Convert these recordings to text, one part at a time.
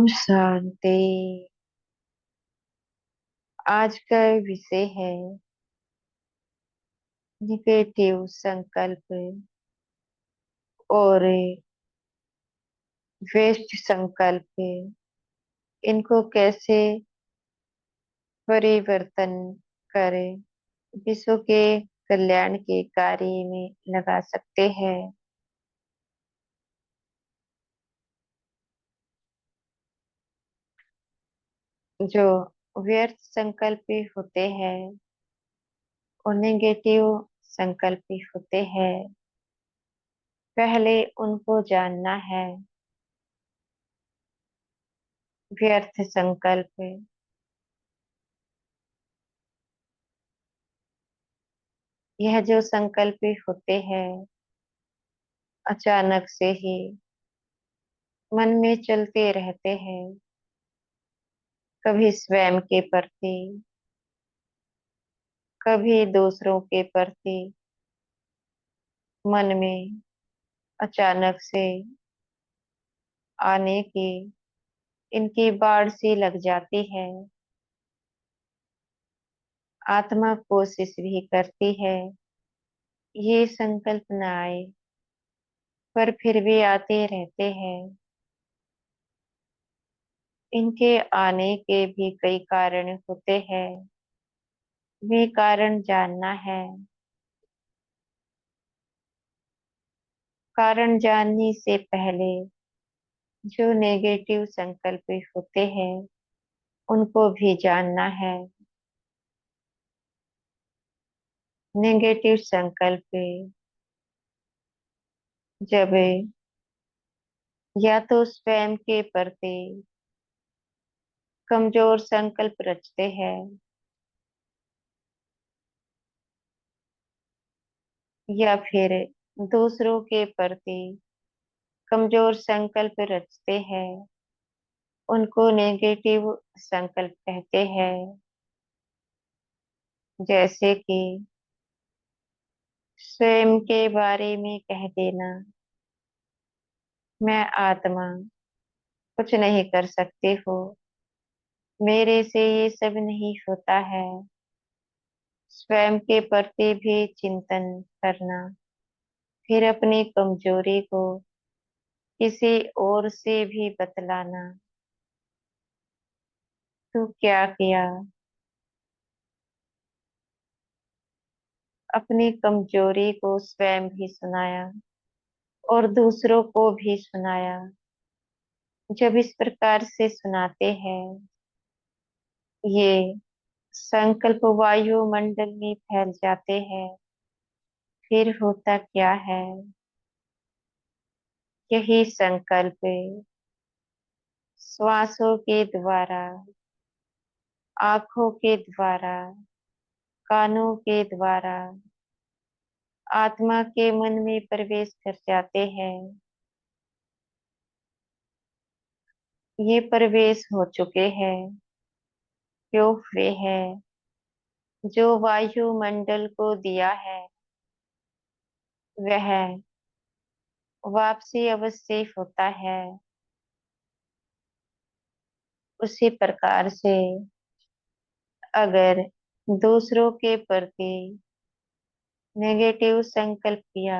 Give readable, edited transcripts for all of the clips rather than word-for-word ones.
ओम शांति। आज का विषय है निगेटिव संकल्प और वेस्ट संकल्प। इनको कैसे परिवर्तन करें, विश्व के कल्याण के कार्य में लगा सकते हैं। जो व्यर्थ संकल्प होते हैं और नेगेटिव संकल्प होते हैं, पहले उनको जानना है। व्यर्थ संकल्प, यह जो संकल्प होते हैं अचानक से ही मन में चलते रहते हैं। कभी स्वयं के प्रति, कभी दूसरों के प्रति मन में अचानक से आने की इनकी बाढ़ सी लग जाती है। आत्मा कोशिश भी करती है ये संकल्प न आए, पर फिर भी आते रहते हैं। इनके आने के भी कई कारण होते हैं, वे कारण जानना है। कारण जानने से पहले जो नेगेटिव संकल्प होते हैं उनको भी जानना है। नेगेटिव संकल्प जब या तो स्वयं के प्रति कमजोर संकल्प रचते हैं, या फिर दूसरों के प्रति कमजोर संकल्प रचते हैं, उनको नेगेटिव संकल्प कहते हैं। जैसे कि स्वयं के बारे में कह देना, मैं आत्मा कुछ नहीं कर सकती हूँ, मेरे से ये सब नहीं होता है। स्वयं के प्रति भी चिंतन करना, फिर अपनी कमजोरी को किसी और से भी बतलाना, तू क्या किया। अपनी कमजोरी को स्वयं भी सुनाया और दूसरों को भी सुनाया। जब इस प्रकार से सुनाते हैं, ये संकल्प वायुमंडल में फैल जाते हैं। फिर होता क्या है, यही संकल्प श्वासों के द्वारा, आंखों के द्वारा, कानों के द्वारा आत्मा के मन में प्रवेश कर जाते हैं। ये प्रवेश हो चुके हैं, क्यों हुए हैं, जो वायुमंडल को दिया है वह वापसी अवश्य होता है। उसी प्रकार से अगर दूसरों के प्रति नेगेटिव संकल्प किया,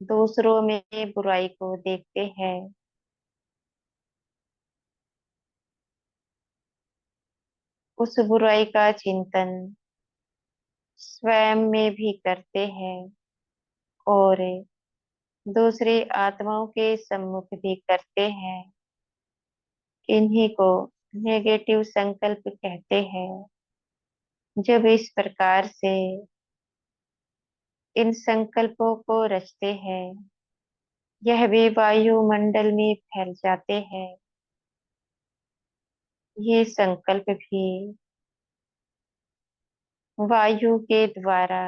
दूसरों में बुराई को देखते हैं, उस बुराई का चिंतन स्वयं में भी करते हैं और दूसरी आत्माओं के सम्मुख भी करते हैं, इन्हीं को नेगेटिव संकल्प कहते हैं। जब इस प्रकार से इन संकल्पों को रचते हैं, यह भी वायुमंडल में फैल जाते हैं। ये संकल्प भी वायु के द्वारा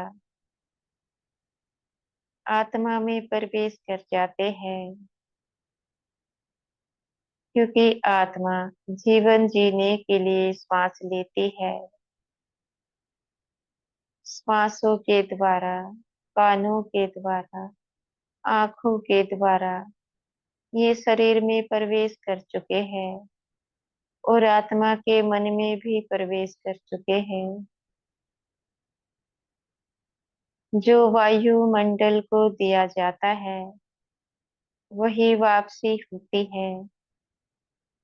आत्मा में प्रवेश कर जाते हैं, क्योंकि आत्मा जीवन जीने के लिए श्वास लेती है। श्वासों के द्वारा, कानों के द्वारा, आंखों के द्वारा ये शरीर में प्रवेश कर चुके हैं और आत्मा के मन में भी प्रवेश कर चुके हैं। जो वायुमंडल को दिया जाता है वही वापसी होती है।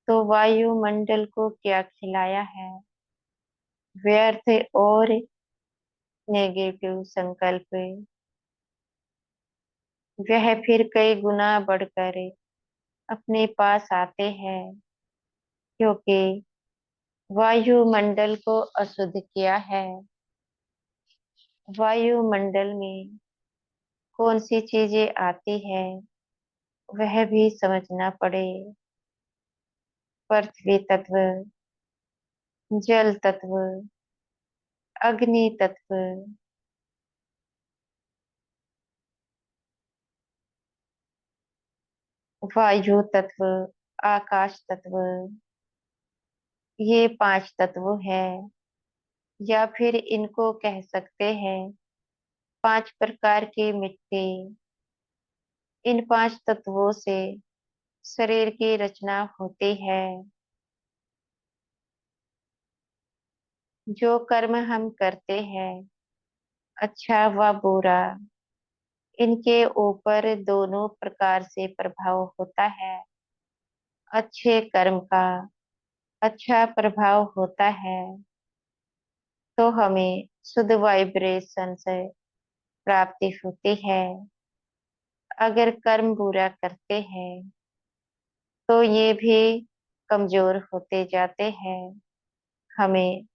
तो वायुमंडल को क्या खिलाया है? व्यर्थ और नेगेटिव संकल्प। वह फिर कई गुना बढ़कर अपने पास आते हैं, क्योंकि वायुमंडल को अशुद्ध किया है। वायुमंडल में कौन सी चीजें आती है वह भी समझना पड़े। पृथ्वी तत्व, जल तत्व, अग्नि तत्व, वायु तत्व, आकाश तत्व, ये पांच तत्व है। या फिर इनको कह सकते हैं पांच प्रकार की मिट्टी। इन पांच तत्वों से शरीर की रचना होती है। जो कर्म हम करते हैं, अच्छा व बुरा, इनके ऊपर दोनों प्रकार से प्रभाव होता है। अच्छे कर्म का अच्छा प्रभाव होता है तो हमें शुद्ध वाइब्रेशन से प्राप्ति होती है। अगर कर्म बुरा करते हैं तो ये भी कमजोर होते जाते हैं। हमें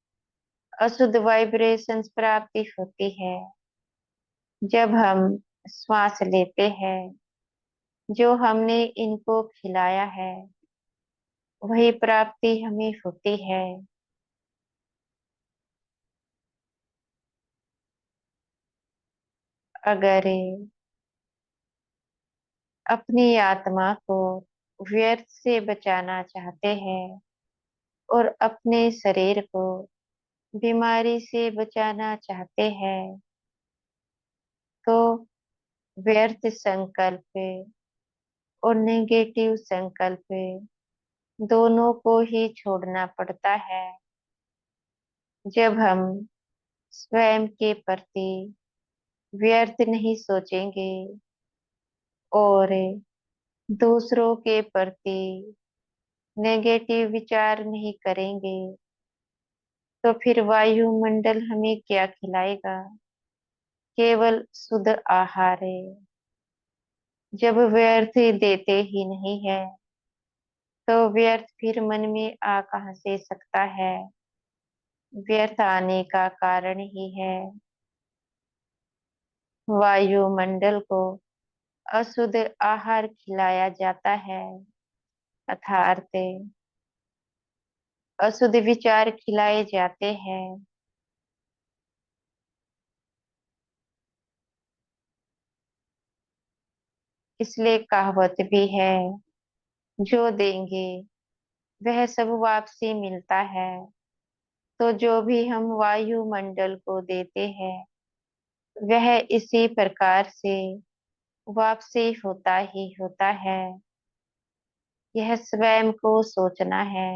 अशुद्ध वाइब्रेशंस प्राप्ति होती है। जब हम श्वास लेते हैं, जो हमने इनको खिलाया है वही प्राप्ति हमें होती है। अगर अपनी आत्मा को व्यर्थ से बचाना चाहते हैं और अपने शरीर को बीमारी से बचाना चाहते हैं, तो व्यर्थ संकल्प और नेगेटिव संकल्प दोनों को ही छोड़ना पड़ता है। जब हम स्वयं के प्रति व्यर्थ नहीं सोचेंगे और दूसरों के प्रति नेगेटिव विचार नहीं करेंगे, तो फिर वायुमंडल हमें क्या खिलाएगा? केवल शुद्ध आहार है। जब व्यर्थ देते ही नहीं है तो व्यर्थ फिर मन में आ कहाँ से सकता है? व्यर्थ आने का कारण ही है वायुमंडल को अशुद्ध आहार खिलाया जाता है, अर्थात अशुद्ध विचार खिलाए जाते हैं। इसलिए कहावत भी है, जो देंगे वह सब वापसी मिलता है। तो जो भी हम वायुमंडल को देते हैं वह इसी प्रकार से वापसी होता ही होता है। यह स्वयं को सोचना है।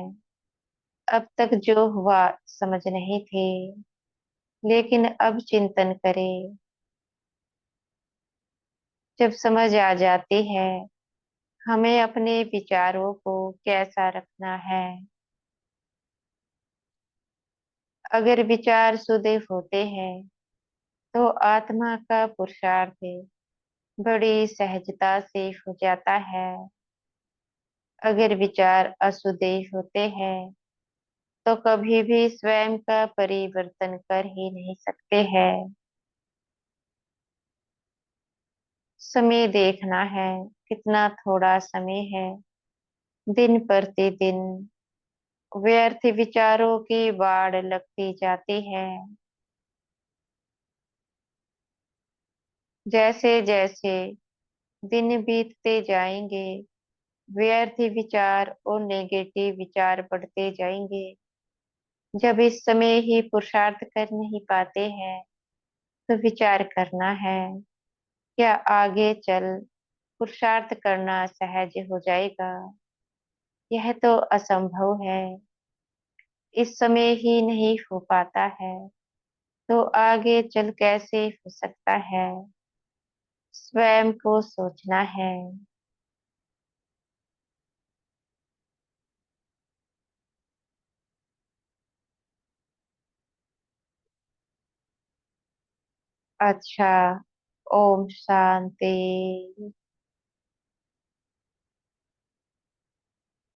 अब तक जो हुआ समझ नहीं थे, लेकिन अब चिंतन करें। जब समझ आ जाती है हमें अपने विचारों को कैसा रखना है। अगर विचार शुद्ध होते हैं तो आत्मा का पुरुषार्थ बड़ी सहजता से हो जाता है। अगर विचार अशुद्ध होते हैं तो कभी भी स्वयं का परिवर्तन कर ही नहीं सकते हैं। समय देखना है, कितना थोड़ा समय है। दिन प्रतिदिन व्यर्थ विचारों की बाढ़ लगती जाती है। जैसे जैसे दिन बीतते जाएंगे व्यर्थ विचार और नेगेटिव विचार बढ़ते जाएंगे। जब इस समय ही पुरुषार्थ कर नहीं पाते हैं तो विचार करना है, क्या आगे चल पुरुषार्थ करना सहज हो जाएगा। यह तो असंभव है, इस समय ही नहीं हो पाता है, तो आगे चल कैसे हो सकता है। स्वयं को सोचना है। अच्छा। ओम शांति।